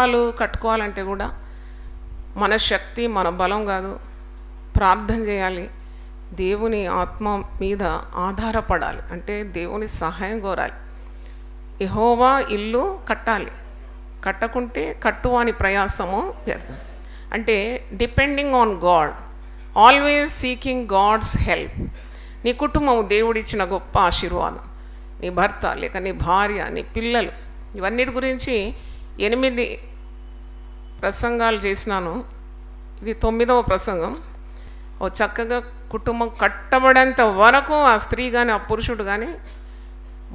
కుటుంబాలు కట్టుకోవాలంటే కూడా మన శక్తి మన బలం కాదు, ప్రార్థన చేయాలి, దేవుని ఆత్మ మీద ఆధారపడాలి, అంటే దేవుని సహాయం కోరాలి. యెహోవా ఇల్లు కట్టాలి, కట్టకుంటే కట్టువాని ప్రయాసము వ్యర్థం. అంటే depending on God, always seeking God's help. నీ కుటుంబం దేవుడిచ్చిన గొప్ప ఆశీర్వాదం. నీ భర్త లేక నీ భార్య, నీ పిల్లలు, ఇవన్నిటి గురించి 8 ప్రసంగాలు చేసినాను. ఇది 9వ ప్రసంగం. ఓ చక్కగా కుటుంబం కట్టబడేంత వరకు ఆ స్త్రీ కానీ ఆ పురుషుడు కానీ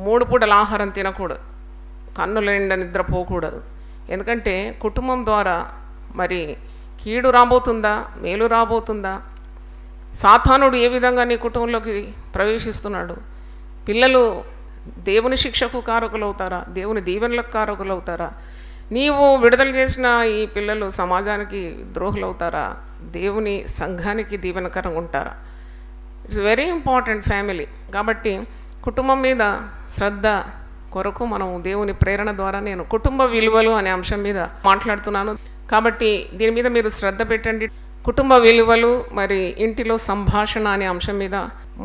3 పూటల ఆహారం తినకూడదు, కన్నుల నిండా నిద్రపోకూడదు. ఎందుకంటే కుటుంబం ద్వారా మరి కీడు రాబోతుందా, మేలు రాబోతుందా, సాతానుడు ఏ విధంగా నీ కుటుంబంలోకి ప్రవేశిస్తున్నాడు, పిల్లలు దేవుని శిక్షకు కారకులవుతారా, దేవుని దీవెనలకు కారకులవుతారా, నీవు విడుదల చేసిన ఈ పిల్లలు సమాజానికి ద్రోహులవుతారా, దేవుని సంఘానికి దీవెనకరంగా ఉంటారా. It's very important family. కాబట్టి కుటుంబం మీద శ్రద్ధ కొరకు మనం దేవుని ప్రేరణ ద్వారా నేను కుటుంబ విలువలు అనే అంశం మీద మాట్లాడుతున్నాను. కాబట్టి దీని మీద మీరు శ్రద్ధ పెట్టండి. కుటుంబ విలువలు మరి ఇంటిలో సంభాషణ అనే అంశం మీద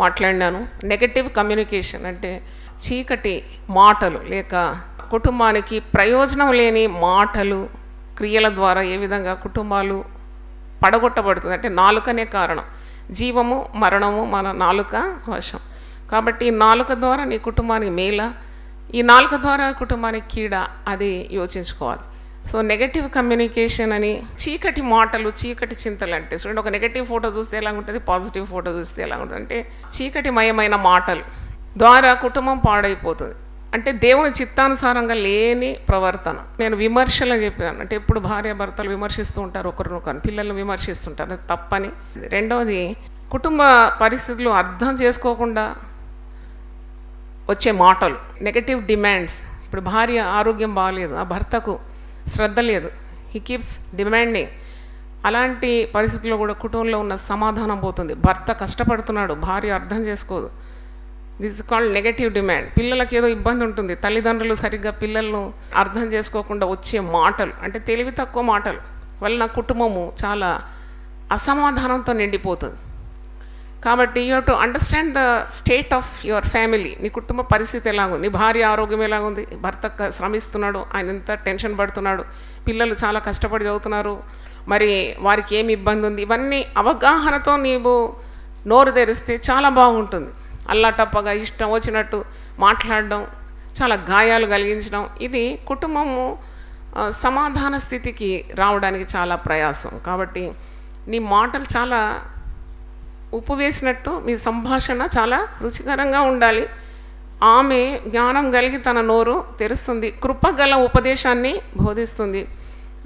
మాట్లాడినాను. నెగటివ్ కమ్యూనికేషన్ అంటే చీకటి మాటలు లేక కుటుంబానికి ప్రయోజనం లేని మాటలు, క్రియల ద్వారా ఏ విధంగా కుటుంబాలు పడగొట్టబడుతుంది. అంటే నాలుకనే కారణం, జీవము మరణము మన నాలుక వశం. కాబట్టి నాలుక ద్వారా నీ కుటుంబానికి మేల, ఈ నాలుక ద్వారా కుటుంబానికి కీడ, అది యోచించుకోవాలి. సో నెగటివ్ కమ్యూనికేషన్ అని చీకటి మాటలు, చీకటి చింతలు అంటే చూడండి, ఒక నెగటివ్ ఫోటో చూస్తే ఎలా ఉంటుంది, పాజిటివ్ ఫోటో చూస్తే ఎలా ఉంటుంది, అంటే చీకటిమయమైన మాటలు ద్వారా కుటుంబం పాడైపోతుంది. అంటే దేవుని చిత్తానుసారంగా లేని ప్రవర్తన. నేను విమర్శలు చెప్పాను, అంటే ఎప్పుడు భార్య భర్తలు విమర్శిస్తూ ఉంటారు ఒకరినొకరు, పిల్లలను విమర్శిస్తుంటారు, అది తప్పని. రెండవది, కుటుంబ పరిస్థితులు అర్థం చేసుకోకుండా వచ్చే మాటలు, నెగటివ్ డిమాండ్స్. ఇప్పుడు భార్య ఆరోగ్యం బాగాలేదు, ఆ భర్తకు శ్రద్ధ లేదు, హీ కీప్స్ డిమాండింగ్. అలాంటి పరిస్థితుల్లో కూడా కుటుంబంలో ఉన్న సమాధానం పోతుంది. భర్త కష్టపడుతున్నాడు, భార్య అర్థం చేసుకోదు. This is called negative demand. పిల్లలకి ఏదో ఇబ్బంది ఉంటుంది, తల్లిదండ్రులు సరిగ్గా పిల్లలను అర్థం చేసుకోకుండా వచ్చే మాటలు, అంటే తెలివి తక్కువ మాటలు వలన కుటుంబము చాలా అసమాధానంతో నిండిపోతుంది. కాబట్టి you have to understand the state of your family. నీ కుటుంబ పరిస్థితి ఎలాగుంది, నీ భార్య ఆరోగ్యం ఎలాగుంది, భర్త శ్రమిస్తున్నాడు, ఆయన ఎంత టెన్షన్ పడుతున్నాడు, పిల్లలు చాలా కష్టపడి చదువుతున్నారు, మరి వారికి ఏమి ఇబ్బంది ఉంది, ఇవన్నీ అవగాహనతో నీవు నోరు తెరిస్తే చాలా బాగుంటుంది. అల్లాటప్పగా ఇష్టం వచ్చినట్టు మాట్లాడడం, చాలా గాయాలు కలిగించడం, ఇది కుటుంబము సమాధాన స్థితికి రావడానికి చాలా ప్రయాసం. కాబట్టి నీ మాటలు చాలా ఉప్పు వేసినట్టు, మీ సంభాషణ చాలా రుచికరంగా ఉండాలి. ఆమె జ్ఞానం కలిగి తన నోరు తెరుస్తుంది, కృపగల ఉపదేశాన్ని బోధిస్తుంది.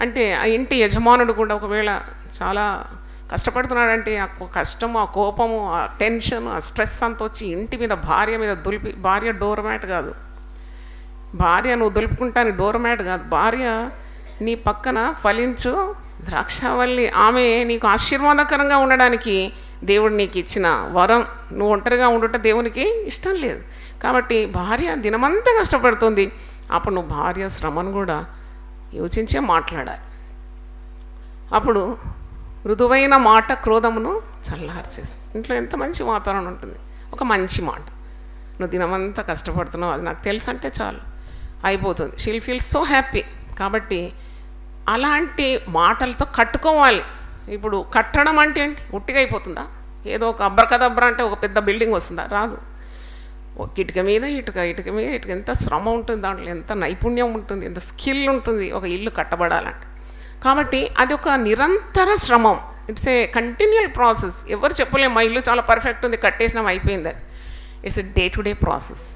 అంటే ఆ ఇంటి యజమానుడు కూడా ఒకవేళ చాలా కష్టపడుతున్నాడంటే ఆ కష్టము, ఆ కోపము, ఆ టెన్షన్, ఆ స్ట్రెస్ అంతా వచ్చి ఇంటి మీద భార్య మీద దులిపి, భార్య డోర్ మ్యాట్ కాదు, భార్య నువ్వు దులుపుకుంటానికి డోర్ మ్యాట్ కాదు, భార్య నీ పక్కన ఫలించు ద్రాక్షావల్లి. ఆమె నీకు ఆశీర్వాదకరంగా ఉండడానికి దేవుడు నీకు ఇచ్చిన వరం. నువ్వు ఒంటరిగా ఉండుట దేవునికి ఇష్టం లేదు. కాబట్టి భార్య దినమంతా కష్టపడుతుంది, అప్పుడు నువ్వు భార్య శ్రమను కూడా యోచించే మాట్లాడాలి. అప్పుడు మృదువైన మాట క్రోధమును చల్లార్చేసి. ఇంట్లో ఎంత మంచి వాతావరణం ఉంటుంది, ఒక మంచి మాట. నువ్వు దినమంతా కష్టపడుతున్నావు, అది నాకు తెలుసు అంటే చాలు, అయిపోతుంది. She'll feel so happy. కాబట్టి అలాంటి మాటలతో కట్టుకోవాలి. ఇప్పుడు కట్టడం అంటే ఏంటి, ఉట్టిగా అయిపోతుందా? ఏదో ఒక అబ్రకదబ్ర అంటే ఒక పెద్ద బిల్డింగ్ వస్తుందా? రాదు. ఇటుక మీద ఇటుక, ఇటుక మీద ఇటుక, ఎంత శ్రమ ఉంటుంది దాంట్లో, ఎంత నైపుణ్యం ఉంటుంది, ఎంత స్కిల్ ఉంటుంది ఒక ఇల్లు కట్టబడాలంటే. కాబట్టి అది ఒక నిరంతర శ్రమం. It's a continual process. ఎవరు చెప్పలేము మా ఇల్లు చాలా పర్ఫెక్ట్ ఉంది, కట్టేసినాం అయిపోయింది. It's a day to day process,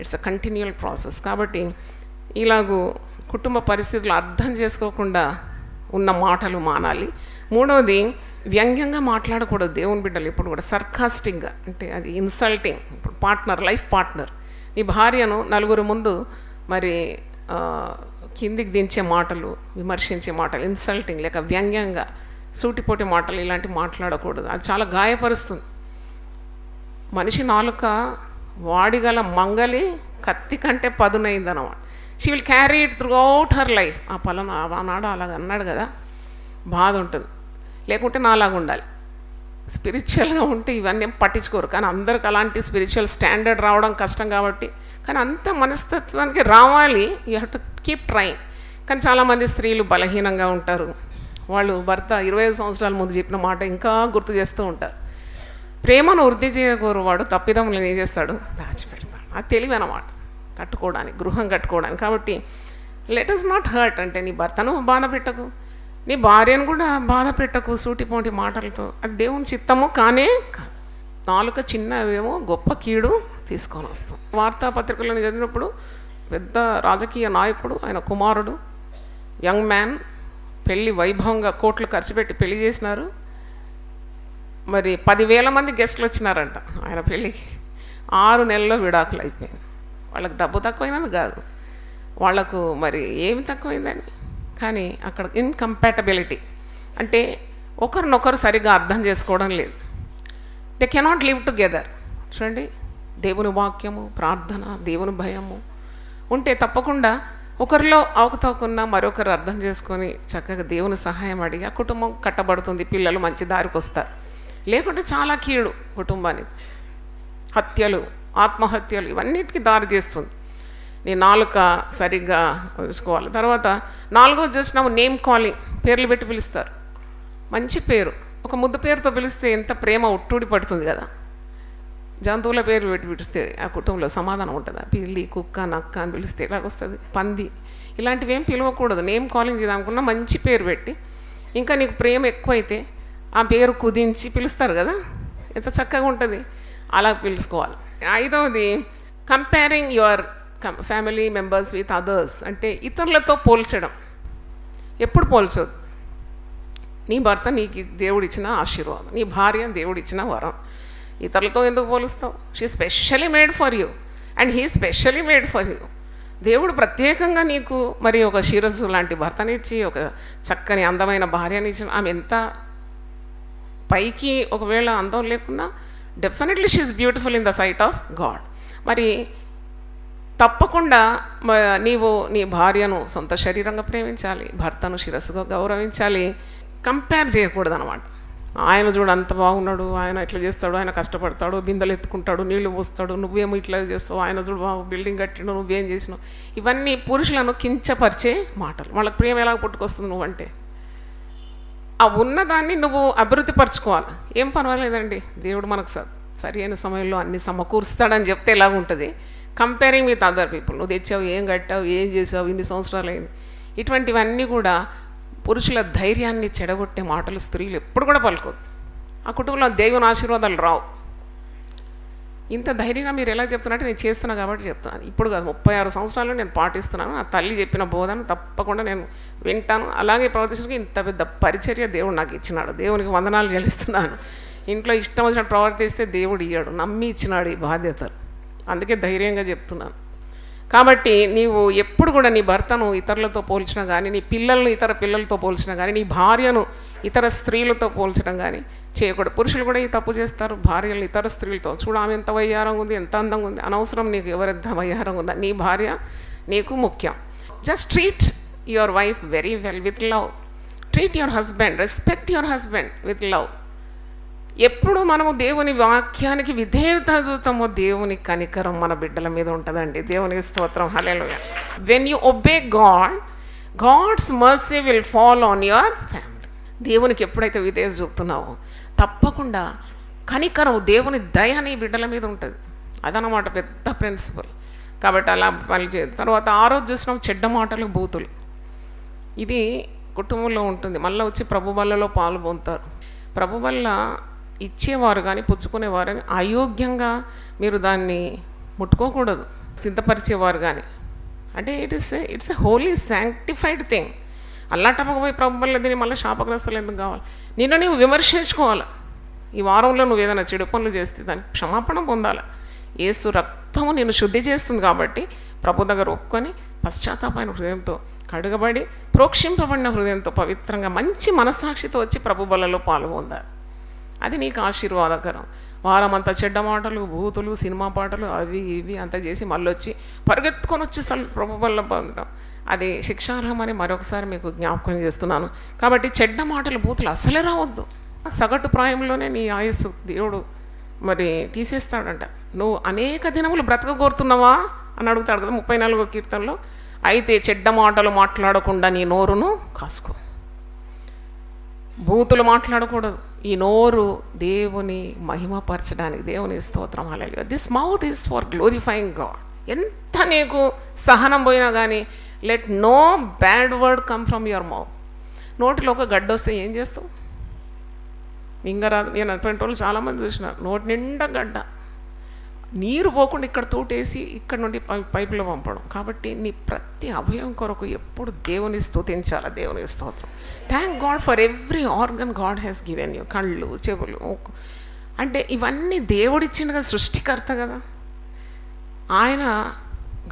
it's a continual process. కాబట్టి ఇలాగూ కుటుంబ పరిస్థితులు అర్థం చేసుకోకుండా ఉన్న మాటలు మానాలి. మూడవది, వ్యంగ్యంగా మాట్లాడకూడదు దేవుని బిడ్డలు ఎప్పుడు కూడా, సర్కాస్టిక్గా, అంటే అది ఇన్సల్టింగ్. ఇప్పుడు పార్ట్నర్, లైఫ్ పార్ట్నర్, నీ భార్యను నలుగురు ముందు మరి కిందికి దించే మాటలు, విమర్శించే మాటలు, ఇన్సల్టింగ్ లేక వ్యంగ్యంగా సూటిపోటి మాటలు, ఇలాంటివి మాట్లాడకూడదు. అది చాలా గాయపరుస్తుంది. మనిషి నాలుక వాడిగల మంగలి కత్తి కంటే పదునైందన్నమాట. She will carry it throughout her life. ఆ పలానా ఆనాడు అలాగ అన్నాడు కదా, బాధ ఉంటుంది. లేకుంటే నాలాగా ఉండాలి. స్పిరిచువల్గా ఉంటే ఇవన్నీ ఏం పట్టించుకోరు. కానీ అందరికి అలాంటి స్పిరిచువల్ స్టాండర్డ్ రావడం కష్టం కాబట్టి, కానీ అంత మనస్తత్వానికి రావాలి. You have to keep trying. కానీ చాలామంది స్త్రీలు బలహీనంగా ఉంటారు. వాళ్ళు భర్త 25 సంవత్సరాల ముందు చెప్పిన మాట ఇంకా గుర్తు చేస్తూ ఉంటారు. ప్రేమను వృద్ధి చేయకూరు వాడు తప్పిదములను ఏం చేస్తాడు, దాచిపెడతాడు. అది తెలివి అన్నమాట, కట్టుకోవడానికి, గృహం కట్టుకోవడానికి. కాబట్టి లెట్ అస్ నాట్ హర్ట్. అంటే నీ భర్తను బాధ పెట్టకు, నీ భార్యను కూడా బాధ పెట్టకు సూటిపోటి మాటలతో. అది దేవుని చిత్తము కానే కాదు. నాలుక చిన్నవేమో గొప్ప కీడు తీసుకొని వస్తాం. వార్తాపత్రికలను చదివినప్పుడు పెద్ద రాజకీయ నాయకుడు, ఆయన కుమారుడు, యంగ్ మ్యాన్, పెళ్ళి వైభవంగా కోట్లు ఖర్చు పెట్టి పెళ్లి చేసినారు. మరి 10,000 మంది గెస్టులు వచ్చినారంట ఆయన పెళ్ళికి. 6 నెలల్లో విడాకులు అయిపోయింది. వాళ్ళకి డబ్బు తక్కువైనది కాదు, వాళ్లకు మరి ఏమి తక్కువైందని. కానీ అక్కడ ఇన్కంపాటబిలిటీ అంటే ఒకరినొకరు సరిగ్గా అర్థం చేసుకోవడం లేదు. They cannot live together. చూడండి, దేవుని వాక్యము, ప్రార్థన, దేవుని భయము ఉంటే తప్పకుండా ఒకరిలో అవకతవకున్నా మరొకరు అర్థం చేసుకొని చక్కగా దేవుని సహాయం అడిగి ఆ కుటుంబం కట్టబడుతుంది, పిల్లలు మంచి దారికి వస్తారు. లేకుంటే చాలా కీడు కుటుంబానికి. హత్యలు, ఆత్మహత్యలు ఇవన్నిటికీ దారి చేస్తుంది. నీ నాలుక సరిగ్గా చూసుకోవాలి. తర్వాత 4వది చూసినాము నేమ్ కాలింగ్. పేర్లు పెట్టి పిలుస్తారు. మంచి పేరు, ఒక ముద్దు పేరుతో పిలిస్తే ఎంత ప్రేమ ఉట్టూడి పడుతుంది కదా. జంతువుల పేరు పెట్టి పిలిస్తే ఆ కుటుంబంలో సమాధానం ఉంటుందా? పిల్లి, కుక్క, నక్క అని పిలిస్తే ఎలాగొస్తుంది? పంది, ఇలాంటివి ఏం పిలవకూడదు. నేమ్ కాలింగ్ చేద్దామనుకున్నా మంచి పేరు పెట్టి, ఇంకా నీకు ప్రేమ ఎక్కువైతే ఆ పేరు కుదించి పిలుస్తారు కదా, ఎంత చక్కగా ఉంటుంది, అలా పిలుచుకోవాలి. 5వది comparing your family members with others. అంటే ఇతరులతో పోల్చడం. ఎప్పుడు పోల్చొద్దు. నీ భర్త నీకు దేవుడిచ్చిన ఆశీర్వాదం, నీ భార్య దేవుడిచ్చిన వరం. ఇతరులతో ఎందుకు పోలుస్తావు? She specially made for you and he specially made for you. దేవుడు ప్రత్యేకంగా నీకు మరి ఒక శిరస్సు లాంటి భర్తనిచ్చి, ఒక చక్కని అందమైన భార్యనిచ్చి, ఆమె ఎంత పైకి ఒకవేళ అందం లేకున్నా definitely she is beautiful in the sight of God. మరి తప్పకుండా నీవు నీ భార్యను సొంత శరీరంగా ప్రేమించాలి, భర్తను శిరస్సుగా గౌరవించాలి. కంపేర్ చేయకూడదు అనమాట. ఆయన చూడు అంత బాగున్నాడు, ఆయన ఇట్లా చేస్తాడు, ఆయన కష్టపడతాడు, బిందెలు ఎత్తుకుంటాడు, నీళ్లు పోస్తాడు, నువ్వేమో ఇట్లా చేస్తావు, ఆయన చూడు బాబు బిల్డింగ్ కట్టినావు, నువ్వేం చేసినావు. ఇవన్నీ పురుషులను కించపరిచే మాటలు. వాళ్ళకి ప్రేమ ఎలాగ పుట్టుకొస్తుంది నువ్వంటే? ఆ ఉన్నదాన్ని నువ్వు అభివృద్ధి పరచుకోవాలి. ఏం పర్వాలేదండి, దేవుడు మనకు సరి అయిన సమయంలో అన్ని సమకూరుస్తాడని చెప్తే ఎలాగుంటుంది? Comparing with other people. నువ్వు తెచ్చావు, ఏం కట్టావు, ఏం చేసావు, ఇన్ని సంవత్సరాలు అయింది, ఇటువంటివన్నీ కూడా పురుషుల ధైర్యాన్ని చెడగొట్టే మాటలు స్త్రీలు ఎప్పుడు కూడా పలుకోదు. ఆ కుటుంబంలో దేవుని ఆశీర్వాదాలు రావు. ఇంత ధైర్యంగా మీరు ఎలా చెప్తున్నట్టు నేను చేస్తున్నా కాబట్టి చెప్తున్నాను. ఇప్పుడు కాదు, 36 సంవత్సరాలు నేను పాటిస్తున్నాను. నా తల్లి చెప్పిన బోధన తప్పకుండా నేను వింటాను, అలాగే ప్రవర్తించడానికి ఇంత పెద్ద పరిచర్య దేవుడు నాకు ఇచ్చినాడు. దేవునికి వందనాలు చెల్లిస్తున్నాను. ఇంట్లో ఇష్టం వచ్చినట్టు ప్రవర్తిస్తే దేవుడు ఇయ్యాడు, నమ్మి ఇచ్చినాడు ఈ బాధ్యతలు. అందుకే ధైర్యంగా చెప్తున్నాను. కాబట్టి నీవు ఎప్పుడు కూడా నీ భర్తను ఇతరులతో పోల్చినా కానీ, నీ పిల్లలను ఇతర పిల్లలతో పోల్చినా కానీ, నీ భార్యను ఇతర స్త్రీలతో పోల్చడం కానీ చేయకూడదు. పురుషులు కూడా ఈ తప్పు చేస్తారు. భార్యలు ఇతర స్త్రీలతో, చూడు ఆమె ఎంత వయ్యారంగా ఉంది, ఎంత అందంగా ఉంది. అనవసరం నీకు ఎవరెంత వయ్యారంగా ఉందా, నీ భార్య నీకు ముఖ్యం. Just treat your wife very well with love. Treat your husband, respect your husband with love. ఎప్పుడు మనము దేవుని వాక్యానికి విధేయత చూస్తామో దేవుని కనికరం మన బిడ్డల మీద ఉంటుందండి. దేవునికి స్తోత్రం, hallelujah. When you obey God, God's mercy will fall on your family. దేవునికి ఎప్పుడైతే విధేయత చూపుతున్నావో తప్పకుండా కనికరం, దేవుని దయ నీ బిడ్డల మీద ఉంటుంది. అదనమాట పెద్ద ప్రిన్సిపల్. కాబట్టి అలా పని చేయాలి. తర్వాత 6వది చూసినాం చెడ్డ మాటలు, బూతులు. ఇది కుటుంబంలో ఉంటుంది. మళ్ళీ వచ్చి ప్రభు బల్లలో పాలు పొందుతారు. ప్రభు వల్ల ఇచ్చేవారు కానీ పుచ్చుకునేవారు కానీ అయోగ్యంగా మీరు దాన్ని ముట్టుకోకూడదు. సిద్ధపరిచేవారు కానీ, అంటే it's a holy sanctified thing. అల్లాటపకపోయి ప్రభు వల్ల దీన్ని మళ్ళీ శాపగ్రస్తులు ఎందుకు కావాలి? నిన్ను నీవు విమర్శించుకోవాలి. ఈ వారంలో నువ్వు ఏదైనా చెడు పనులు చేస్తే దానికి క్షమాపణ పొందాలి. యేసు రక్తము నిన్ను శుద్ధి చేస్తుంది కాబట్టి ప్రభు దగ్గర ఒప్పుకొని పశ్చాత్తాపమైన హృదయంతో, కడుగబడి ప్రోక్షింపబడిన హృదయంతో, పవిత్రంగా మంచి మనస్సాక్షితో వచ్చి ప్రభు బలలో పాల్గొందారు. అది నీకు ఆశీర్వాదకరం. వారమంతా చెడ్డ మాటలు, బూతులు, సినిమా పాటలు, అవి ఇవి అంతా చేసి మళ్ళీ వచ్చి పరిగెత్తుకొని వచ్చి అసలు ప్రభు వల్ల పొందడం అది శిక్షార్హమని మరొకసారి మీకు జ్ఞాపకం చేస్తున్నాను. కాబట్టి చెడ్డ మాటలు, బూతులు అసలే రావద్దు. సగటు ప్రాయంలోనే నీ ఆయుస్సు దేవుడు మరి తీసేస్తాడంట. నువ్వు అనేక దినములు బ్రతకగోరుతున్నావా అని అడుగుతాడు కదా 34వ కీర్తనలో. అయితే చెడ్డ మాటలు మాట్లాడకుండా నీ నోరును కాసుకో. బూతులు మాట్లాడకూడదు. ఈ నోరు దేవుని మహిమపరచడానికి, దేవుని స్తోత్రం hallelujah. This mouth is for glorifying God. ఎంత నీకు సహనం పోయినా కానీ let no bad word come from your mouth. నోటిలో ఒక గడ్డ వస్తే ఏం చేస్తావు? ఇంకా రాదు. నేను అటువంటి వాళ్ళు చాలామంది చూసిన నోటి నిండా గడ్డ, నీరు పోకుండా ఇక్కడ తోటేసి ఇక్కడ నుండి పైపులో పంపడం. కాబట్టి నీ ప్రతి అభయం కొరకు ఎప్పుడు దేవుని స్తుతించాలి. దేవుని స్తోత్రం. Thank God for every organ God has given you. కళ్ళు, చెవులు, ముక్కు అంటే ఇవన్నీ దేవుడిచ్చిన కదా, సృష్టికర్త కదా. ఆయన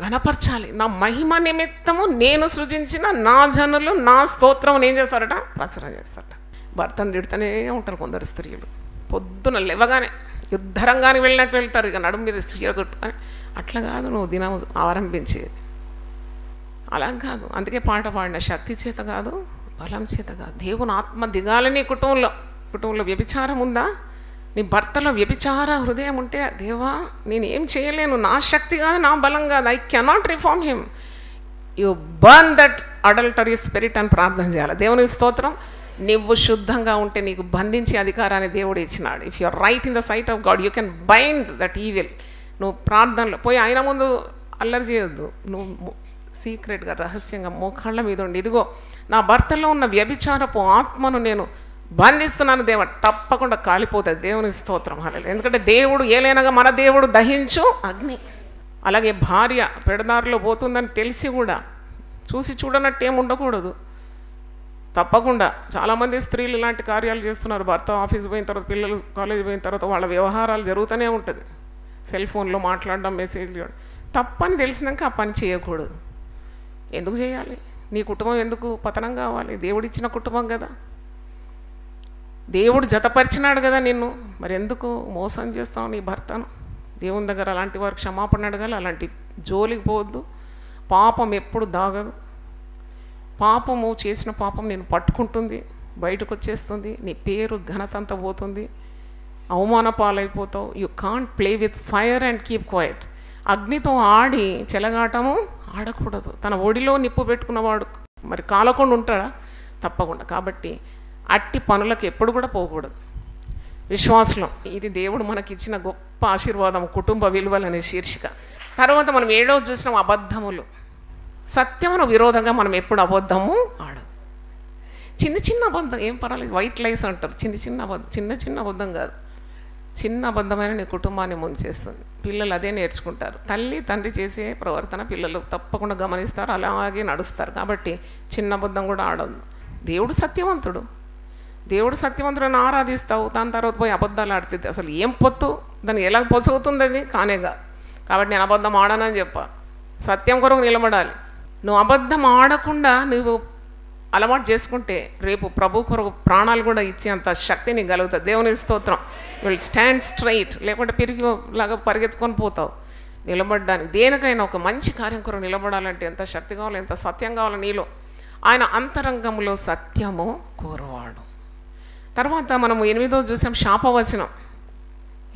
ఘనపరచాలి. నా మహిమ నిమిత్తము నేను సృజించిన నా జనులు నా స్తోత్రం ఏం చేస్తారట? ప్రచురణ చేస్తారట. భర్తను తిడుతూనే ఉంటారు కొందరు స్త్రీలు. పొద్దున లేవగానే యుద్ధరంగానికి వెళ్ళినట్టు వెళ్తారు, ఇక నడుము మీద చీర చుట్టుకొని. అట్లా కాదు నువ్వు దినం ఆరంభించేది, అలా కాదు. అందుకే పాట పాడిన, శక్తి చేత కాదు, బలం చేత కాదు, దేవుని ఆత్మ దిగాలని. కుటుంబంలో వ్యభిచారం ఉందా? నీ భర్తలో వ్యభిచార హృదయం ఉంటే, దేవా నేను ఏం చేయలేను, నా శక్తి కాదు, నా బలం కాదు, I cannot reform him. You burn that adultery spirit అని ప్రార్థన చేయాలి. దేవుని స్తోత్రం. నువ్వు శుద్ధంగా ఉంటే నీకు బంధించే అధికారాన్ని దేవుడు ఇచ్చినాడు. If you are right in the sight of God you can bind that evil. నువ్వు ప్రార్థనలో పోయి ఆయన ముందు అల్లరి చేయొద్దు. నువ్వు సీక్రెట్గా, రహస్యంగా మోకాళ్ళ మీద ఉండి, ఇదిగో నా భర్తలో ఉన్న వ్యభిచారపు ఆత్మను నేను బంధిస్తున్నాను దేవుడు, తప్పకుండా కాలిపోతుంది. దేవుని స్తోత్రం హల్లెలూయా. ఎందుకంటే దేవుడు ఏలైనగా మన దేవుడు దహించు అగ్ని. అలాగే భార్య పెడదారిలో పోతుందని తెలిసి కూడా చూసి చూడనట్టు ఏమి ఉండకూడదు. తప్పకుండా చాలామంది స్త్రీలు ఇలాంటి కార్యాలు చేస్తున్నారు. భర్త ఆఫీస్ పోయిన తర్వాత, పిల్లలు కాలేజ్ పోయిన తర్వాత వాళ్ళ వ్యవహారాలు జరుగుతూనే ఉంటుంది. సెల్ ఫోన్లో మాట్లాడడం, మెసేజ్లు. తప్పని తెలిసినాక ఆ పని చేయకూడదు. ఎందుకు చేయాలి? నీ కుటుంబం ఎందుకు పతనం కావాలి? దేవుడిచ్చిన కుటుంబం కదా, దేవుడు జతపరిచినాడు కదా నిన్ను. మరి ఎందుకు మోసం చేస్తావు నీ భర్తను? దేవుని దగ్గర అలాంటి వారు క్షమాపణ అడగాలి. అలాంటి జోలికి పోవద్దు. పాపం ఎప్పుడు దాగదు. పాపము చేసిన పాపం నేను పట్టుకుంటుంది, బయటకు వచ్చేస్తుంది, నీ పేరు ఘనత అంతా పోతుంది, అవమాన పాలైపోతావు. You can't play with fire and keep quiet. అగ్నితో ఆడి చెలగాటము ఆడకూడదు. తన ఒడిలో నిప్పు పెట్టుకున్నవాడు మరి కాలకుండా ఉంటాడా? తప్పకుండా. కాబట్టి అట్టి పనులకు ఎప్పుడు కూడా పోకూడదు. విశ్వాసం ఇది దేవుడు మనకిచ్చిన గొప్ప ఆశీర్వాదం, కుటుంబ విలువలనే శీర్షిక. తర్వాత మనం 7వ చూసినాం అబద్ధములు. సత్యమును విరోధంగా మనం ఎప్పుడు అబద్ధము ఆడదు. చిన్న చిన్న అబద్ధం ఏం పర్వాలేదు, వైట్ లైస్ అంటారు. చిన్న అబద్ధం, చిన్న అబద్ధం కాదు, చిన్న అబద్ధమైన నీ కుటుంబాన్ని ముంచేస్తుంది. పిల్లలు అదే నేర్చుకుంటారు. తల్లి తండ్రి చేసే ప్రవర్తన పిల్లలు తప్పకుండా గమనిస్తారు, అలాగే నడుస్తారు. కాబట్టి చిన్న అబద్ధం కూడా ఆడదు. దేవుడు సత్యవంతుడు. దేవుడు సత్యవంతుడని ఆరాధిస్తావు, దాని తర్వాత పోయి అబద్ధాలు ఆడితే అసలు ఏం పొత్తు, దాన్ని ఎలా పొసగుతుంది? అది కానేగా. కాబట్టి నేను అబద్ధం ఆడనని చెప్పా. సత్యం కొరకు నిలబడాలి. నువ్వు అబద్ధం ఆడకుండా నువ్వు అలవాటు చేసుకుంటే రేపు ప్రభు కొరకు ప్రాణాలు కూడా ఇచ్చేంత శక్తి నీకు కలుగుతుంది. దేవుని స్తోత్రం. Will stand straight. లేకుంటే లాగా పరిగెత్తుకొని పోతావు. నిలబడడానికి దేనికైనా ఒక మంచి కార్యం కొరకు నిలబడాలంటే ఎంత శక్తి కావాలి, ఎంత సత్యం కావాలి నీలో. ఆయన అంతరంగంలో సత్యము కోరువాడు. తర్వాత మనము 8వ చూసాం శాపవచనం.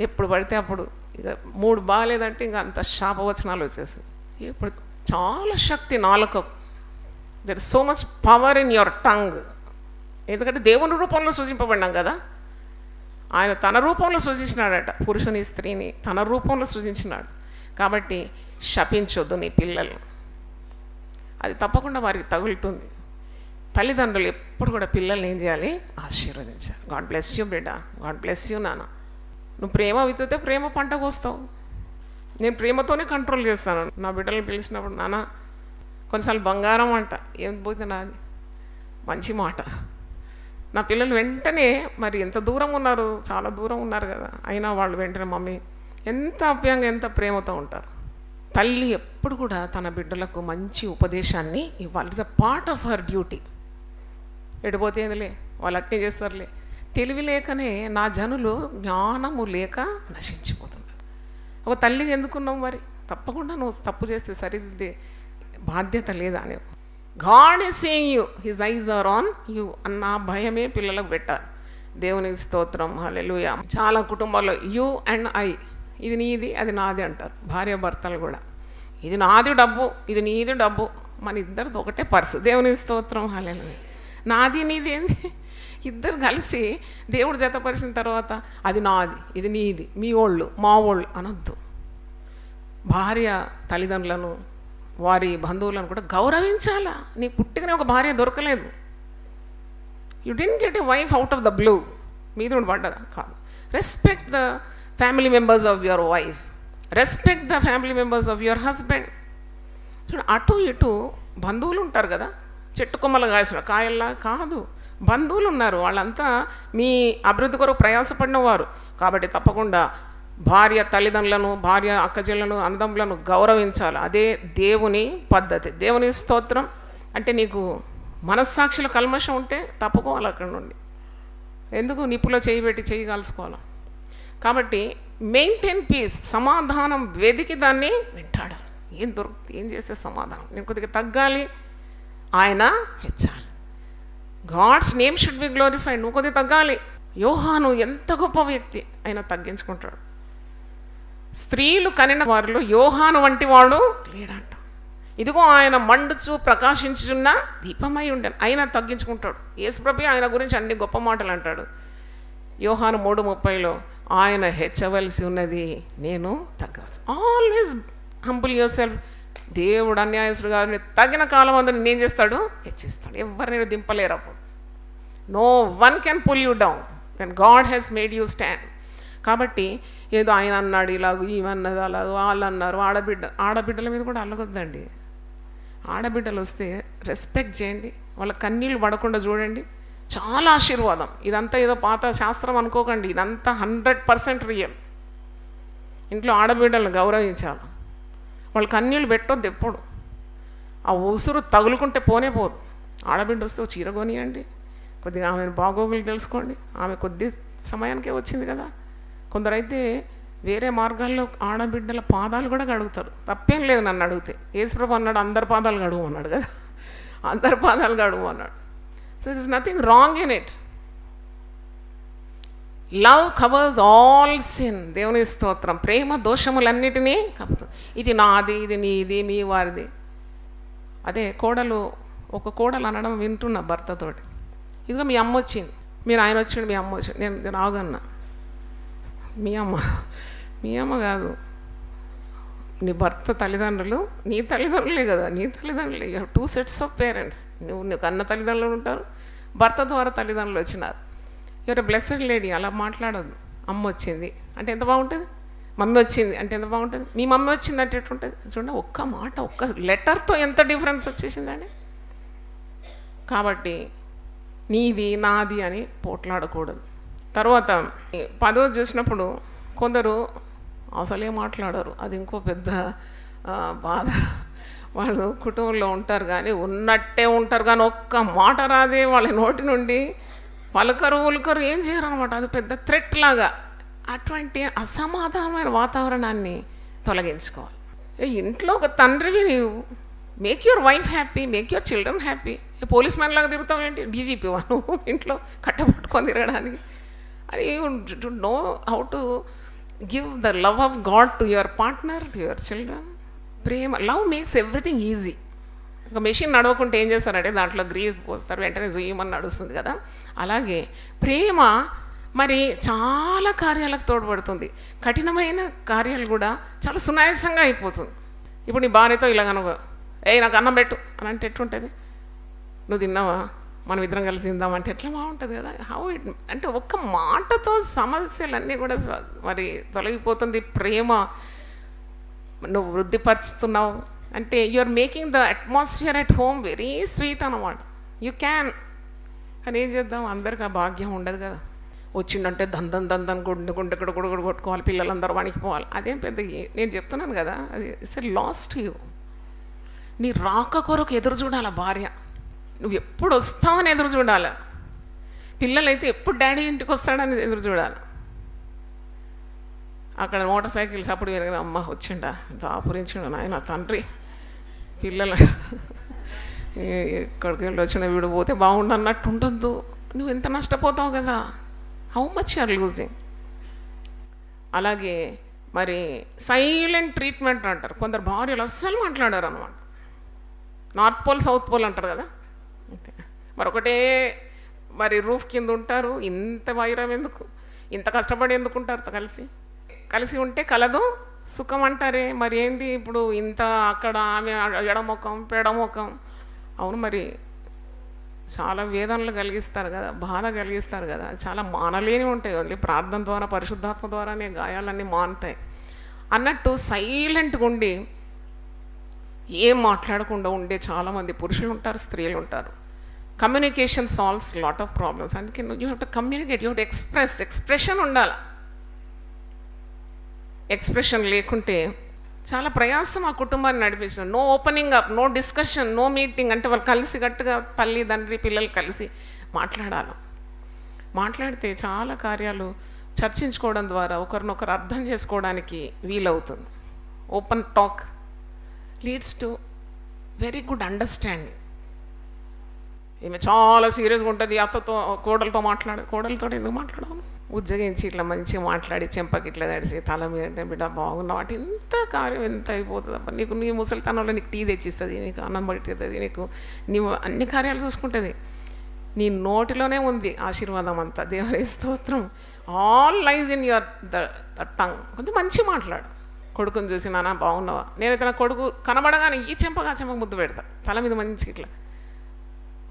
ఎప్పుడు పడితే అప్పుడు ఇక మూడు బాగాలేదంటే ఇంకా అంత శాపవచనాలు వచ్చేస్తాయి. ఇప్పుడు చాలా శక్తి నాలుకకు. There is so much power in your tongue. ఎందుకంటే దేవుని రూపంలో సృజింపబడినాం కదా. ఆయన తన రూపంలో సృజించినాడట. పురుషుని స్త్రీని తన రూపంలో సృజించినాడు. కాబట్టి శపించొద్దు నీ పిల్లలు. అది తప్పకుండా వారికి తగులుతుంది. తల్లిదండ్రులు ఎప్పుడు కూడా పిల్లల్ని ఏం చేయాలి? ఆశీర్వదించాలి. గాడ్ బ్లెస్ యూ బిడ్డ, గాడ్ బ్లెస్ యూ నాన్న. నువ్వు ప్రేమ విత్తితే ప్రేమ పంట కోస్తావు. నేను ప్రేమతోనే కంట్రోల్ చేస్తాను. నా బిడ్డలను పిలిచినప్పుడు నాన్న కొన్నిసార్లు బంగారం అంట, ఏం పోతే నాది మంచి మాట. నా పిల్లలు వెంటనే మరి ఎంత దూరం ఉన్నారు, చాలా దూరం ఉన్నారు కదా, అయినా వాళ్ళు వెంటనే మమ్మీ ఎంత అప్యంగా ఎంత ప్రేమతో ఉంటారు. తల్లి ఎప్పుడు కూడా తన బిడ్డలకు మంచి ఉపదేశాన్ని ఇవ్వాలి. It's a part of her duty. ఎడిపోతే ఏదిలే వాళ్ళు అట్నే చేస్తారులే. తెలివి లేకనే నా జనులు జ్ఞానము లేక నశించిపోతున్నారు. ఒక తల్లికి ఎందుకున్నావు మరి? తప్పకుండా నువ్వు తప్పు చేస్తే సరిదిద్దే బాధ్యత లేదా అని. God is seeing you, his eyes are on you అన్న భయమే పిల్లలకు పెట్టాలి. దేవునికి స్తోత్రం, హల్లెలూయా. చాలా కుటుంబాల్లో యూ అండ్ ఐ, ఇది నీది అది నాది అంటారు భార్య భర్తలు కూడా. ఇది నాది డబ్బు, ఇది నీది డబ్బు, మన ఇద్దరిది ఒకటే పర్సు. దేవునికి స్తోత్రం, హల్లెలూయా. నాది నీది ఏంది? ఇద్దరు కలిసి దేవుడు జతపరిచిన తర్వాత అది నాది ఇది నీది, మీ ఓళ్ళు మా ఓళ్ళు అనొద్దు. భార్య తల్లిదండ్రులను వారి బంధువులను కూడా గౌరవించాలా. నీ పుట్టికనే ఒక భార్య దొరకలేదు. You didn't get a wife out of the blue, మీద ఉండి పడ్డదా? కాదు. Respect the family members of your wife, respect the family members of your husband. అటు ఇటు బంధువులు ఉంటారు కదా, చెట్టు కొమ్మలు కాసిన కాయల్లా కాదు, బంధువులు ఉన్నారు. వాళ్ళంతా మీ అభివృద్ధి కొరకు ప్రయాసపడిన వారు. కాబట్టి తప్పకుండా భార్య తల్లిదండ్రులను, భార్య అక్కచెల్లను, అన్నదమ్ములను గౌరవించాలి. అదే దేవుని పద్ధతి. దేవుని స్తోత్రం. అంటే నీకు మనస్సాక్షుల కల్మషం ఉంటే తప్పుకోవాలి అక్కడ నుండి. ఎందుకు నిప్పులో చేయి పెట్టి చేయి కాల్చుకోవాలి? కాబట్టి మెయింటైన్ పీస్, సమాధానం వెదికి దాన్ని వెంటాడాలి. ఏం దొరుకుతుంది, ఏం చేసే సమాధానం? నేను కొద్దిగా తగ్గాలి, ఆయన హెచ్చాలి. God's name should be glorified. నువ్వు కొద్దిగా తగ్గాలి. యోహాను ఎంత గొప్ప వ్యక్తి, ఆయన తగ్గించుకుంటాడు. స్త్రీలు కనిన వారిలో యోహాను వంటి వాడు లేడంట. ఇదిగో ఆయన మండుచు ప్రకాశించున్న దీపమై ఉండను, ఆయన తగ్గించుకుంటాడు. యేసుప్రభు ఆయన గురించి అన్ని గొప్ప మాటలు అంటాడు. యోహాను 3:30లో ఆయన హెచ్చవలసి ఉన్నది, నేను తగ్గవలసి. Always humble yourself. దేవుడు అన్యాయస్తుడు కాదు. తగిన కాలం అందరూ నేనేం చేస్తాడు? హెచ్చిస్తాడు. ఎవరిని దింపలేరు అప్పుడు. No one can pull you down when God has made you stand. కాబట్టి ఏదో ఆయన అన్నాడు ఇలాగూ, ఈమెన్నది అలాగూ, వాళ్ళు అన్నారు. ఆడబిడ్డల మీద కూడా అల్లగొద్దండి. ఆడబిడ్డలు వస్తే రెస్పెక్ట్ చేయండి, వాళ్ళ కన్నీళ్ళు పడకుండా చూడండి. చాలా ఆశీర్వాదం. ఇదంతా ఏదో పాత శాస్త్రం అనుకోకండి, ఇదంతా 100% రియల్. ఇంట్లో ఆడబిడ్డలను గౌరవించాలి. వాళ్ళు కన్నీళ్ళు పెట్టొద్దు ఎప్పుడు. ఆ ఉసురు తగులుకుంటే పోనే పోదు. ఆడబిడ్డ వస్తే చీర కొనియండి, కొద్దిగా ఆమెను బాగోగులు తెలుసుకోండి. ఆమె కొద్ది సమయానికే వచ్చింది కదా. కొందరైతే వేరే మార్గాల్లో ఆడబిడ్డల పాదాలు కూడా కడుగుతారు. తప్పేం లేదు నన్ను అడిగితే. యేసుప్రభు అన్నాడు అందరి పాదాలు కడుగు అన్నాడు కదా, అందరి పాదాలు కడుగు అన్నాడు. So it is nothing wrong in it. Love covers all sin. దేవుని స్తోత్రం. ప్రేమ దోషములన్నిటినీ కప్పుతుంది. ఇది నాది, ఇది నీది, మీ వారిది. అదే ఒక కోడలు అనడం వింటున్నా భర్తతోటి, ఇదిగో మీ అమ్మ వచ్చింది, మీరు ఆయన వచ్చిండు, మీ అమ్మ వచ్చింది. నేను రాగన్నా, మీ అమ్మ కాదు, నీ భర్త తల్లిదండ్రులు నీ తల్లిదండ్రులే కదా, నీ తల్లిదండ్రులే. You have 2 sets of parents. నీకు అన్న తల్లిదండ్రులు ఉంటారు, భర్త ద్వారా తల్లిదండ్రులు వచ్చినారు. Your blessed lady. అలా మాట్లాడద్దు. అమ్మ వచ్చింది అంటే ఎంత బాగుంటుంది, మమ్మీ వచ్చింది అంటే ఎంత బాగుంటుంది, మీ మమ్మీ వచ్చింది అంటే ఎట్లుంటుంది చూడండి. ఒక్క మాట, ఒక్క లెటర్తో ఎంత డిఫరెన్స్ వచ్చేసిందండి. కాబట్టి నీది నాది అని పోట్లాడకూడదు. తర్వాత 10వ చూసినప్పుడు కొందరు అసలే మాట్లాడరు. అది ఇంకో పెద్ద బాధ. వాళ్ళు కుటుంబంలో ఉంటారు కానీ ఉన్నట్టే ఉంటారు కానీ ఒక్క మాట రాదే వాళ్ళ నోటి నుండి. పలకరు ఏం చేయరు అనమాట. అది పెద్ద థ్రెట్ లాగా. అటువంటి అసమాధానమైన వాతావరణాన్ని తొలగించుకోవాలి. ఇంట్లో ఒక తండ్రివి నీవు make your wife happy, make your children happy. Police man లాగా తిరుగుతావు ఏంటి, డీజీపీ వాను ఇంట్లో కట్టబట్టుకొని తిరగడానికి. అని you know how to give the love of God to your partner, to your children. Prema, love makes everything easy. ఒక machine నడవకుంటే ఏం చేస్తారంటే దాంట్లో grace పోస్తారు, వెంటనే జుయ్యమని నడుస్తుంది కదా. అలాగే ప్రేమ మరి చాలా కార్యాలకు తోడ్పడుతుంది. కఠినమైన కార్యాలు కూడా చాలా సునాయాసంగా అయిపోతుంది. ఇప్పుడు నీ భార్యతో ఇలాగనుకో, నాకు అన్నం పెట్టు అని అంటే ఎట్లుంటుంది, నువ్వు తిన్నావా, మనం ఇద్దరం కలిసి తిందామంటే ఎట్లా బాగుంటుంది కదా. హౌ ఇట్ అంటే ఒక్క మాటతో సమస్యలన్నీ కూడా మరి తొలగిపోతుంది. ప్రేమ నువ్వు వృద్ధిపరుచుతున్నావు అంటే you are making the atmosphere at home very sweet అన్నమాట. You can. కానీ ఏం చేద్దాం, అందరికి ఆ భాగ్యం ఉండదు కదా. వచ్చిందంటే దందన్ గుండె ఇక్కడ కూడా కొట్టుకోవాలి, పిల్లలందరూ వణికిపోవాలి. అదేం పెద్ద, నేను చెప్తున్నాను కదా, అది it's a loss to you. నీ రాక కొరకు ఎదురు చూడాలి భార్య. నువ్వు ఎప్పుడు వస్తావని ఎదురు చూడాలి. పిల్లలైతే ఎప్పుడు డాడీ ఇంటికి వస్తాడని ఎదురు చూడాలి. అక్కడ మోటార్ సైకిల్స్ అప్పుడు వినగా అమ్మ వచ్చిండా దాపురించిండు నాయన తండ్రి పిల్లలు ఎక్కడికి వెళ్ళి వచ్చిన వీడు పోతే బాగుండు అన్నట్టు ఉండొద్దు. నువ్వు ఎంత నష్టపోతావు కదా, how much you are losing. అలాగే మరి సైలెంట్ ట్రీట్మెంట్ అంటారు. కొందరు భార్యలు అస్సలు మాట్లాడారు అనమాట. నార్త్ పోల్ సౌత్ పోల్ అంటారు కదా, మరొకటే మరి రూఫ్ కింద ఉంటారు. ఇంత వైరం ఎందుకు, ఇంత కష్టపడి ఎందుకుంటారు కలిసి కలిసి ఉంటే కలదు సుఖం అంటారే. మరి ఏంటి ఇప్పుడు ఇంత అక్కడ ఆమె ఎడముఖం పెడముఖం. అవును, మరి చాలా వేదనలు కలిగిస్తారు కదా, బాధ కలిగిస్తారు కదా, చాలా మానలేని ఉంటాయి. ఓన్లీ ప్రార్థన ద్వారా పరిశుద్ధాత్మ ద్వారానే గాయాలన్నీ మానుతాయి అన్నట్టు సైలెంట్గా ఉండి ఏం మాట్లాడకుండా ఉండే చాలామంది పురుషులు ఉంటారు, స్త్రీలు ఉంటారు. Communication solves lot of problems. అందుకే you have to communicate, you have to expression ఉండాలి. ఎక్స్ప్రెషన్ లేకుంటే చాలా ప్రయాసం ఆ కుటుంబాన్ని నడిపిస్తుంది. No opening up, no discussion, no meeting. అంటే వాళ్ళు కలిసి గట్టిగా తల్లి తండ్రి పిల్లలు కలిసి మాట్లాడాలి. మాట్లాడితే చాలా కార్యాలు చర్చించుకోవడం ద్వారా ఒకరినొకరు అర్థం చేసుకోవడానికి వీలవుతుంది. Open talk leads to very good understanding. ఈమె చాలా సీరియస్గా ఉంటుంది, అత్తతో కోడలతో కోడలతో ఎందుకు మాట్లాడాలి, ఉజ్జగించి ఇట్లా మంచిగా మాట్లాడి చెంపకి ఇట్లా తడిచి తల మీద బిడ్డ బాగున్నావు అంటే ఎంత కార్యం ఎంత అయిపోతుంది అబ్బా. నీకు నీ ముసలితనంలో నీకు టీ తెచ్చిస్తుంది, నీకు అన్నం పడుతుంది, నీకు నీవు అన్ని కార్యాలు చూసుకుంటుంది. నీ నోటిలోనే ఉంది ఆశీర్వాదం అంతా. దేవుని స్తోత్రం. All lies in your the tongue. కొంచెం మంచి మాట్లాడు. కొడుకుని చూసి నాన్న బాగున్నావా, నేనైతే నా కొడుకు కనబడగానే ఈ చెంపగా చెంప ముద్దు పెడతా, తల మీద మంచి ఇట్లా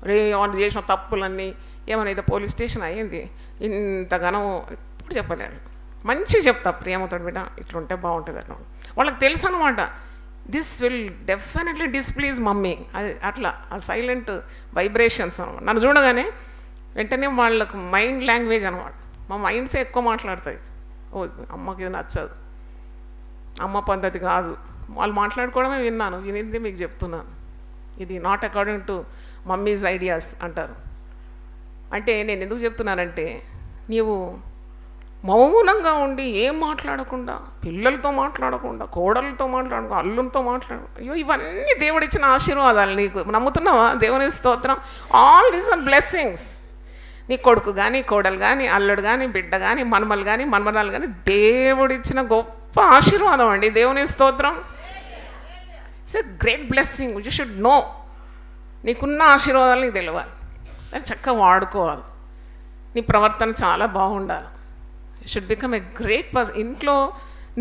రే వాళ్ళు చేసిన తప్పులన్నీ ఏమైనా పోలీస్ స్టేషన్ అయ్యింది ఇంతగానో ఇప్పుడు చెప్పలేను, మంచిగా చెప్తా ప్రేమతో బిడ్డ ఇట్లుంటే బాగుంటుంది అట్లా. వాళ్ళకి తెలుసు అనమాట, this will definitely displease mummy. అది అట్లా ఆ సైలెంట్ వైబ్రేషన్స్ అనమాట. నన్ను చూడగానే వెంటనే వాళ్ళకు మైండ్ లాంగ్వేజ్ అనమాట. మా మైండ్సే ఎక్కువ మాట్లాడతాయి. ఓ అమ్మకి ఇది నచ్చదు, అమ్మ పద్ధతి కాదు. వాళ్ళు మాట్లాడుకోవడమే విన్నాను, వినింది మీకు చెప్తున్నాను. ఇది not according to mummies ideas అంటారు. అంటే నేను ఎందుకు చెప్తున్నానంటే, నీవు మౌనంగా ఉండి ఏం మాట్లాడకుండా, పిల్లలతో మాట్లాడకుండా, కోడలతో మాట్లాడకుండా, అల్లులతో అయ్యో ఇవన్నీ దేవుడిచ్చిన ఆశీర్వాదాలు. నీకు నమ్ముతున్నావా? దేవుని స్తోత్రం. All these are blessings. నీ కొడుకు కానీ, కోడలు కానీ, అల్లుడు కానీ, బిడ్డ కానీ, మనమలు కానీ, మనమరాలు కానీ దేవుడిచ్చిన గొప్ప ఆశీర్వాదం అండి. దేవుని స్తోత్రం. It's a great blessing. You should know. నీకున్న ఆశీర్వాదాలు నీకు తెలియాలి, దాన్ని చక్కగా వాడుకోవాలి. నీ ప్రవర్తన చాలా బాగుండాలి. You should become a great person. ఇంట్లో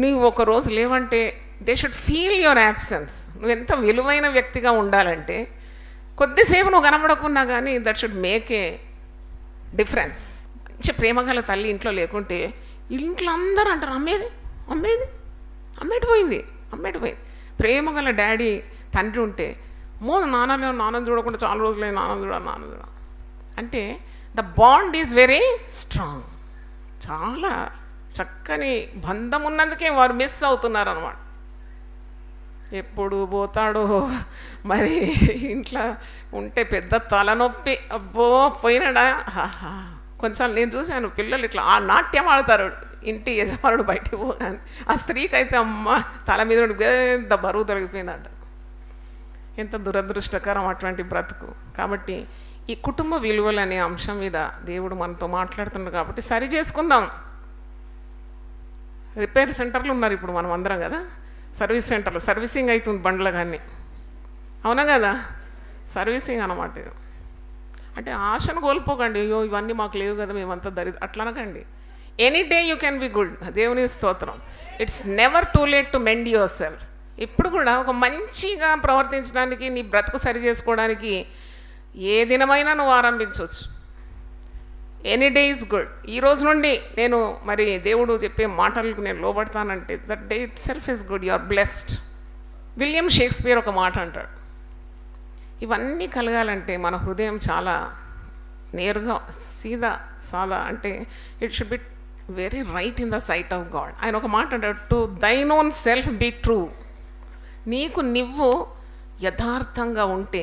నువ్వు ఒకరోజు లేవంటే they should feel your absence. నువ్వు ఎంత విలువైన వ్యక్తిగా ఉండాలంటే కొద్దిసేపు నువ్వు కనబడకున్నా కానీ that should make a difference. మంచి ప్రేమగల తల్లి ఇంట్లో లేకుంటే ఇంట్లో అందరూ అంటారు అమ్మేది అమ్మేది అమ్మేటి పోయింది. ప్రేమగల డాడీ తండ్రి ఉంటే నాన్న చూడకుండా చాలా రోజులే నాన్న చూడ అంటే the bond is very strong. చాలా చక్కని బంధం ఉన్నందుకే వారు మిస్ అవుతున్నారు అన్నమాట. ఎప్పుడు పోతాడో మరి ఇంట్లో ఉంటే పెద్ద తలనొప్పి, అబ్బో పోయినాడా. కొన్నిసార్లు నేను చూశాను పిల్లలు ఇట్లా ఆ నాట్యం ఆడతారు ఇంటి యజమానుడు బయటికి పోగానే. ఆ స్త్రీకి అయితే అమ్మ తల మీద పెద్ద బరువు తొలగిపోయిందంట. ఎంత దురదృష్టకరం అటువంటి బ్రతుకు. కాబట్టి ఈ కుటుంబ విలువలు అనే అంశం మీద దేవుడు మనతో మాట్లాడుతున్నాడు. కాబట్టి సరి చేసుకుందాం. రిపేర్ సెంటర్లు ఉన్నారు ఇప్పుడు మనం అందరం కదా, సర్వీస్ సెంటర్లు, సర్వీసింగ్ అవుతుంది బండ్ల కానీ, అవునా కదా, సర్వీసింగ్ అన్నమాట. అంటే ఆశను కోల్పోకండి, అయ్యో ఇవన్నీ మాకు లేవు కదా మేమంతా అట్లా అనకండి. Any day you can be good. దేవుని స్తోత్రం. It's never too late to mend your self. ఇప్పుడు కూడా ఒక మంచిగా ప్రవర్తించడానికి, నీ బ్రతుకు సరి చేసుకోవడానికి ఏ దినమైనా నువ్వు ఆరంభించవచ్చు. Any day is good. ఈ రోజు నుండి నేను మరి దేవుడు చెప్పే మాటలకు నేను లోబడతానంటే that day itself is good, you are blessed. William Shakespeare ఒక మాట అంటాడు, ఇవన్నీ కలగాలంటే మన హృదయం చాలా నేరుగా సాదా అంటే it should be very right in the sight of God. ఆయన ఒక మాట అంటాడు, to thine own self be true. నీకు నువ్వు యథార్థంగా ఉంటే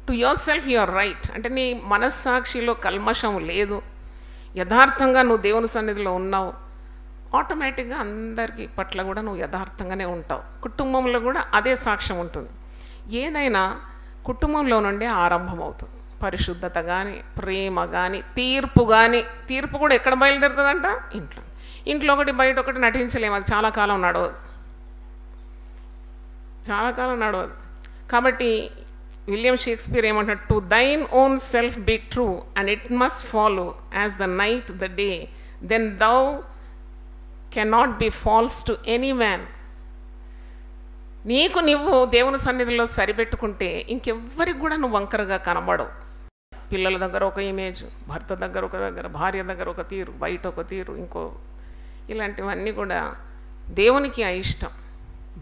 to yourself you are right. అంటే నీ మనస్సాక్షిలో కల్మషం లేదు, యథార్థంగా నువ్వు దేవుని సన్నిధిలో ఉన్నావు, ఆటోమేటిక్గా అందరికీ పట్ల కూడా నువ్వు యథార్థంగానే ఉంటావు. కుటుంబంలో కూడా అదే సాక్ష్యం ఉంటుంది. ఏదైనా కుటుంబంలో నుండే ఆరంభం అవుతుంది. పరిశుద్ధత కానీ, ప్రేమ కానీ, తీర్పు కానీ. తీర్పు కూడా ఎక్కడ బయలుదేరుతుందంట? ఇంట్లో. ఇంట్లో ఒకటి బయట ఒకటి నటించలేము, అది చాలా కాలం నడవదు, చాలా కాలం నడవదు. కాబట్టి విలియం షేక్స్పియర్ ఏమంటాడు, to thine own self be true and it must follow as the night the day, then thou cannot be false to any man. నీకు నువ్వు దేవుని సన్నిధిలో సరిపెట్టుకుంటే ఇంకెవ్వరికి కూడా నువ్వు వంకరగా కనబడవు. పిల్లల దగ్గర ఒక ఇమేజ్, భర్త దగ్గర ఒక దగ్గర, భార్య దగ్గర ఒక తీరు, బయట ఒక తీరు, ఇంకో ఇలాంటివన్నీ కూడా దేవునికి అయిష్టం.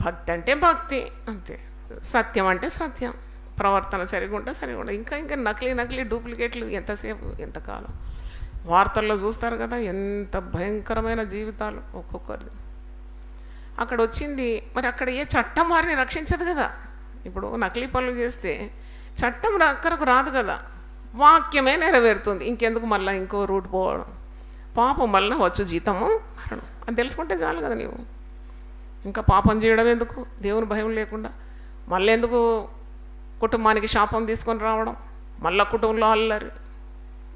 భక్తి అంటే భక్తి అంతే, సత్యం అంటే సత్యం, ప్రవర్తన సరిగుంటే సరిగుంట. ఇంకా ఇంకా నకిలీ డూప్లికేట్లు ఎంతసేపు, ఎంతకాలం. వార్తల్లో చూస్తారు కదా ఎంత భయంకరమైన జీవితాలు ఒక్కొక్కరిది. అక్కడ వచ్చింది మరి, అక్కడ ఏ చట్టం వారిని రక్షించదు కదా. ఇప్పుడు నకిలీ పనులు చేస్తే చట్టం అక్కరకు రాదు కదా, వాక్యమే నెరవేరుతుంది. ఇంకెందుకు మళ్ళీ ఇంకో రూట్ పోవడం? పాపం వలన వచ్చు జీతము మరణం అని తెలుసుకుంటే చాలు కదా. నీవు ఇంకా పాపం చేయడం ఎందుకు దేవుని భయం లేకుండా? మళ్ళీ ఎందుకు కుటుంబానికి శాపం తీసుకొని రావడం? మళ్ళీ కుటుంబంలో అల్లరి,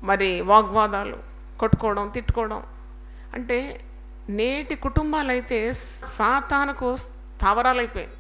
మరి వాగ్వాదాలు, కొట్టుకోవడం, తిట్టుకోవడం. అంటే నేటి కుటుంబాలైతే సాతానుకు స్థావరాలైపోయింది.